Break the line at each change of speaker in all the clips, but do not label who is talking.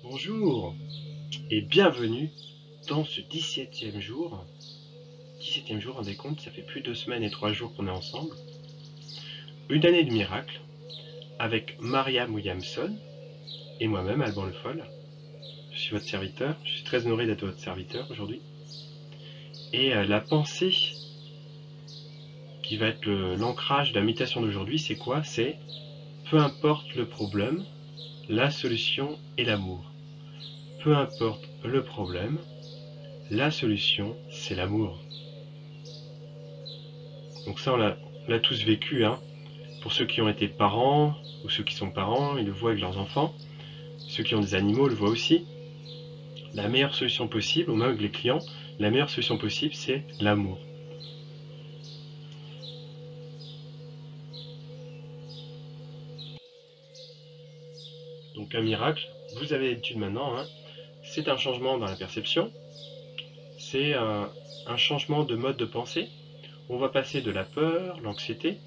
Bonjour et bienvenue dans ce 17e jour. 17e jour, rendez compte, ça fait plus de 2 semaines et 3 jours qu'on est ensemble. Une année de miracle avec Mariam Williamson et moi-même, Alban Le Foll. Je suis votre serviteur, je suis très honoré d'être votre serviteur aujourd'hui. Et la pensée qui va être l'ancrage de la méditation d'aujourd'hui, c'est quoi? C'est peu importe le problème, la solution est l'amour. Peu importe le problème, la solution, c'est l'amour. Donc ça, on l'a tous vécu, hein. Pour ceux qui ont été parents, ou ceux qui sont parents, ils le voient avec leurs enfants. Ceux qui ont des animaux le voient aussi. La meilleure solution possible, ou même avec les clients, la meilleure solution possible, c'est l'amour. Donc un miracle, vous avez l'habitude maintenant, hein, c'est un changement dans la perception, c'est un changement de mode de pensée. On va passer de la peur, l'anxiété,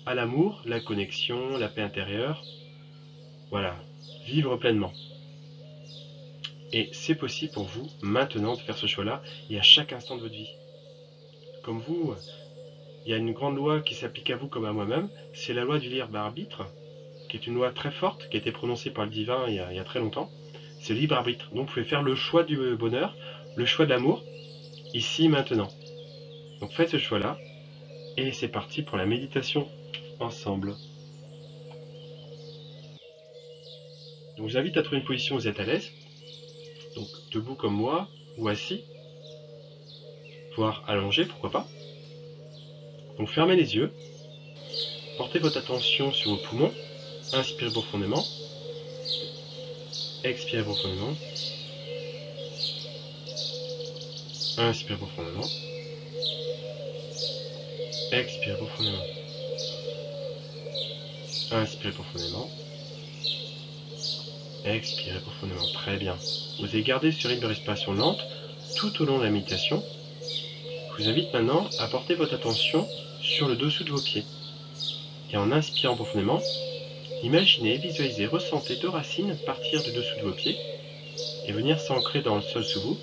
à l'amour, la connexion, la paix intérieure. Voilà, vivre pleinement. Et c'est possible pour vous maintenant de faire ce choix-là et à chaque instant de votre vie. Comme vous, il y a une grande loi qui s'applique à vous comme à moi-même, c'est la loi du libre arbitre, qui est une loi très forte, qui a été prononcée par le divin il y a très longtemps. C'est le libre arbitre. Donc vous pouvez faire le choix du bonheur, le choix de l'amour, ici, maintenant. Donc faites ce choix-là, et c'est parti pour la méditation ensemble. Donc je vous invite à trouver une position où vous êtes à l'aise, donc debout comme moi, ou assis, voire allongé, pourquoi pas. Donc fermez les yeux, portez votre attention sur vos poumons, inspirez profondément, expirez profondément, inspirez profondément, expirez profondément, inspirez profondément, expirez profondément, très bien. Vous allez garder ce rythme de respiration lente tout au long de la méditation. Je vous invite maintenant à porter votre attention sur le dessous de vos pieds. Et en inspirant profondément, imaginez, visualisez, ressentez deux racines partir du dessous de vos pieds et venir s'ancrer dans le sol sous vous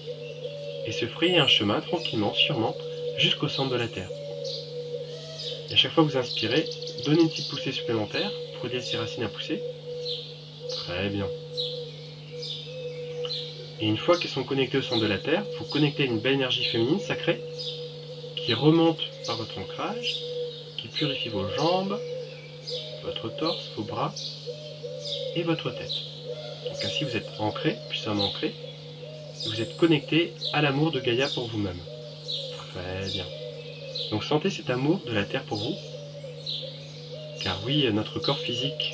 et se frayer un chemin tranquillement, sûrement, jusqu'au centre de la Terre. Et à chaque fois que vous inspirez, donnez une petite poussée supplémentaire pour aider ces racines à pousser. Très bien. Et une fois qu'elles sont connectées au centre de la Terre, vous connectez à une belle énergie féminine sacrée qui remonte par votre ancrage, qui purifie vos jambes, votre torse, vos bras et votre tête. Donc ainsi vous êtes ancré, puissamment ancré, et vous êtes connecté à l'amour de Gaïa pour vous-même. Très bien. Donc sentez cet amour de la Terre pour vous, car oui, notre corps physique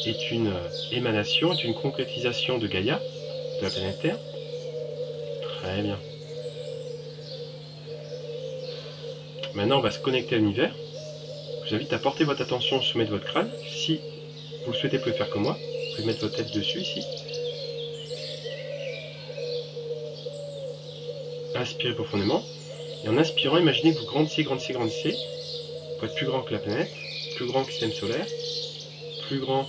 est une émanation, est une concrétisation de Gaïa, de la planète Terre. Très bien. Maintenant, on va se connecter à l'univers. Je vous invite à porter votre attention au sommet de votre crâne. Si vous le souhaitez, vous pouvez faire comme moi. Vous pouvez mettre votre tête dessus, ici. Inspirez profondément. Et en inspirant, imaginez que vous grandissez, grandissez, grandissez. Pour être plus grand que la planète, plus grand que le système solaire, plus grand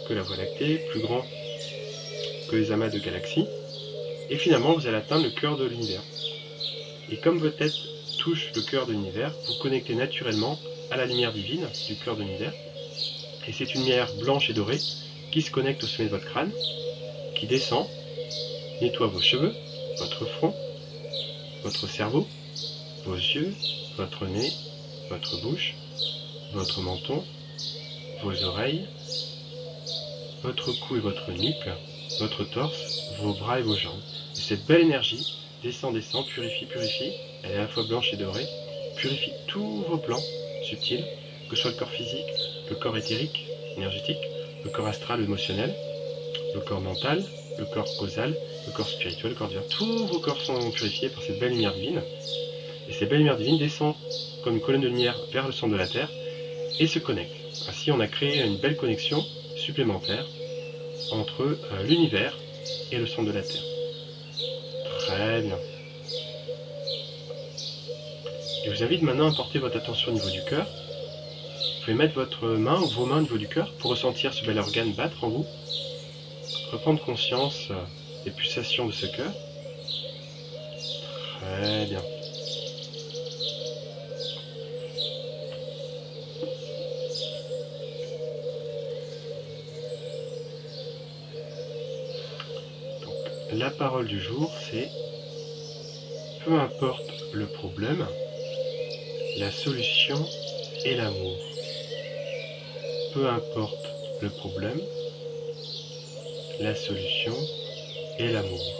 que la Voie lactée, plus grand que les amas de galaxies. Et finalement, vous allez atteindre le cœur de l'univers. Et comme votre tête touche le cœur de l'univers, vous connectez naturellement à la lumière divine du cœur de l'univers. Et c'est une lumière blanche et dorée qui se connecte au sommet de votre crâne, qui descend, nettoie vos cheveux, votre front, votre cerveau, vos yeux, votre nez, votre bouche, votre menton, vos oreilles, votre cou et votre nuque, votre torse, vos bras et vos jambes. Et cette belle énergie descend, descend, purifie, purifie, elle est à la fois blanche et dorée, purifie tous vos plans subtils, que ce soit le corps physique, le corps éthérique, énergétique, le corps astral, émotionnel, le corps mental, le corps causal, le corps spirituel, le corps divin. Tous vos corps sont purifiés par cette belle lumière divine. Et cette belle lumière divine descend comme une colonne de lumière vers le centre de la Terre et se connecte. Ainsi, on a créé une belle connexion supplémentaire entre l'univers et le centre de la Terre. Très bien. Je vous invite maintenant à porter votre attention au niveau du cœur. Vous pouvez mettre votre main ou vos mains au niveau du cœur pour ressentir ce bel organe battre en vous. reprendre conscience des pulsations de ce cœur. Très bien. Donc, la parole du jour, c'est peu importe le problème, la solution est l'amour. Peu importe le problème, la solution est l'amour.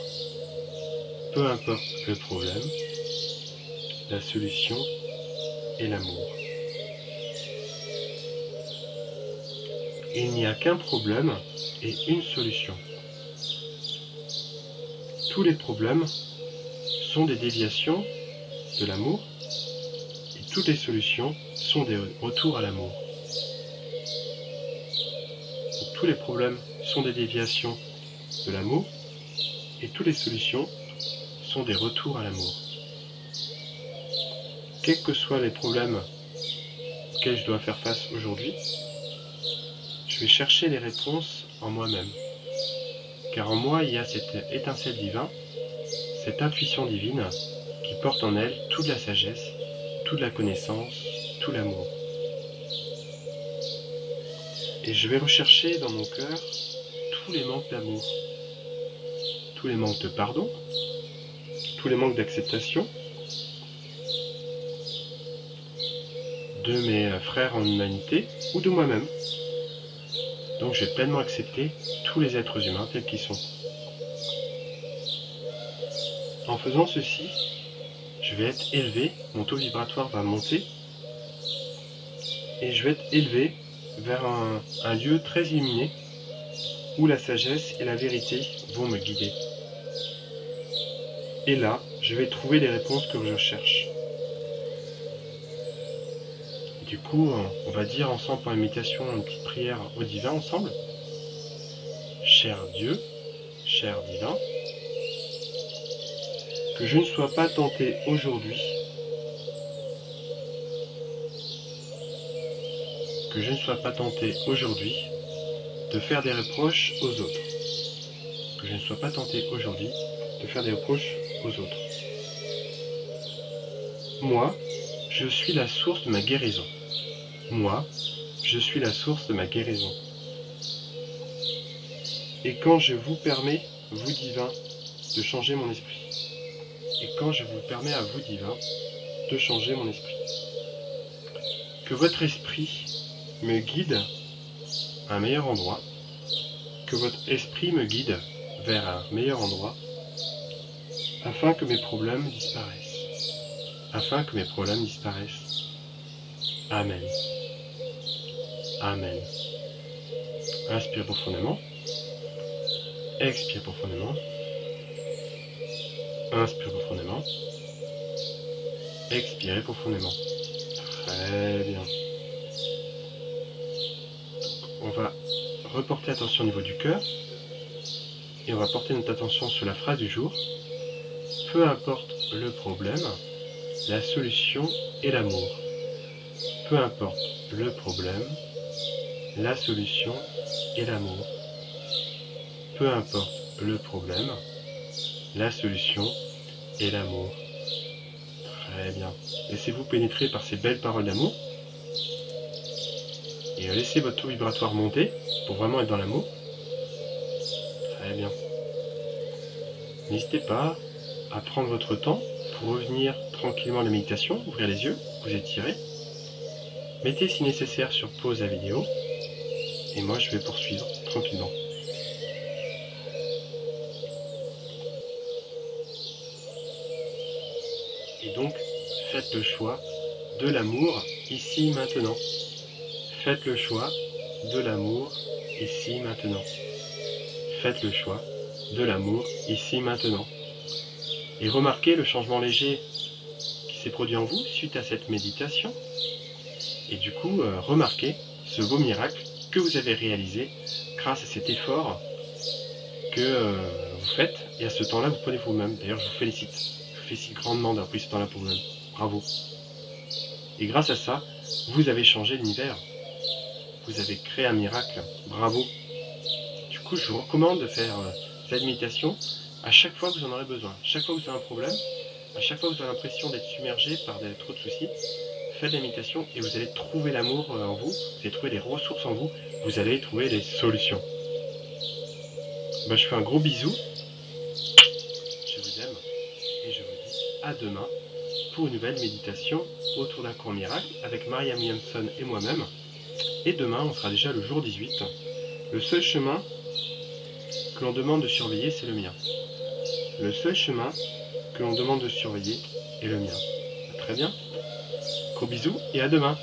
Peu importe le problème, la solution est l'amour. Il n'y a qu'un problème et une solution. Tous les problèmes sont des déviations de l'amour et toutes les solutions sont des retours à l'amour. Tous les problèmes sont des déviations de l'amour et toutes les solutions sont des retours à l'amour. Quels que soient les problèmes auxquels je dois faire face aujourd'hui, je vais chercher les réponses en moi-même. Car en moi, il y a cette étincelle divine, cette intuition divine qui porte en elle toute la sagesse, toute la connaissance, tout l'amour. Et je vais rechercher dans mon cœur tous les manques d'amour, tous les manques de pardon, tous les manques d'acceptation de mes frères en humanité ou de moi-même. Donc je vais pleinement accepter tous les êtres humains tels qu'ils sont. En faisant ceci, je vais être élevé, mon taux vibratoire va monter et je vais être élevé vers un lieu très illuminé où la sagesse et la vérité vont me guider. Et là, je vais trouver les réponses que je cherche. Du coup, on va dire ensemble pour la méditation une petite prière au divin ensemble. Cher Dieu, cher divin, que je ne sois pas tenté aujourd'hui, que je ne sois pas tenté aujourd'hui de faire des reproches aux autres. Que je ne sois pas tenté aujourd'hui de faire des reproches aux autres. Moi, je suis la source de ma guérison. Moi, je suis la source de ma guérison. Et quand je vous permets, vous divin, de changer mon esprit, et quand je vous permets à vous divin de changer mon esprit, que votre esprit me guide à un meilleur endroit, que votre esprit me guide vers un meilleur endroit, afin que mes problèmes disparaissent. Afin que mes problèmes disparaissent. Amen. Amen. Inspire profondément. Expire profondément. Inspire profondément. Expirez profondément. Très bien. On va reporter attention au niveau du cœur. Et on va porter notre attention sur la phrase du jour. Peu importe le problème, la solution est l'amour. Peu importe le problème, la solution est l'amour. Peu importe le problème, la solution est l'amour. Très bien. Laissez-vous pénétrer par ces belles paroles d'amour. Et laissez votre taux vibratoire monter pour vraiment être dans l'amour. Très bien. N'hésitez pas à prendre votre temps pour revenir tranquillement à la méditation, ouvrir les yeux, vous étirez. Mettez si nécessaire sur pause la vidéo. Et moi je vais poursuivre tranquillement. Et donc, faites le choix de l'amour ici maintenant. Faites le choix de l'amour ici maintenant. Faites le choix de l'amour ici maintenant. Et remarquez le changement léger qui s'est produit en vous suite à cette méditation. Et du coup, remarquez ce beau miracle que vous avez réalisé grâce à cet effort que vous faites. Et à ce temps-là, vous prenez vous-même. D'ailleurs, je vous félicite. Je vous félicite grandement d'avoir pris ce temps-là pour vous-même. Bravo. Et grâce à ça, vous avez changé l'univers. Vous avez créé un miracle. Bravo. Du coup, je vous recommande de faire cette méditation à chaque fois que vous en aurez besoin. Chaque fois que vous avez un problème, à chaque fois que vous avez l'impression d'être submergé par trop de soucis, faites la méditation et vous allez trouver l'amour en vous, vous allez trouver des ressources en vous, vous allez trouver des solutions. Ben, je fais un gros bisou, je vous aime et je vous dis à demain pour une nouvelle méditation autour d'un cours miracle avec Marianne Williamson et moi-même. Et demain, on sera déjà le jour 18. Le seul chemin que l'on demande de surveiller, c'est le mien. Le seul chemin que l'on demande de surveiller est le mien. Très bien. Gros bisous et à demain.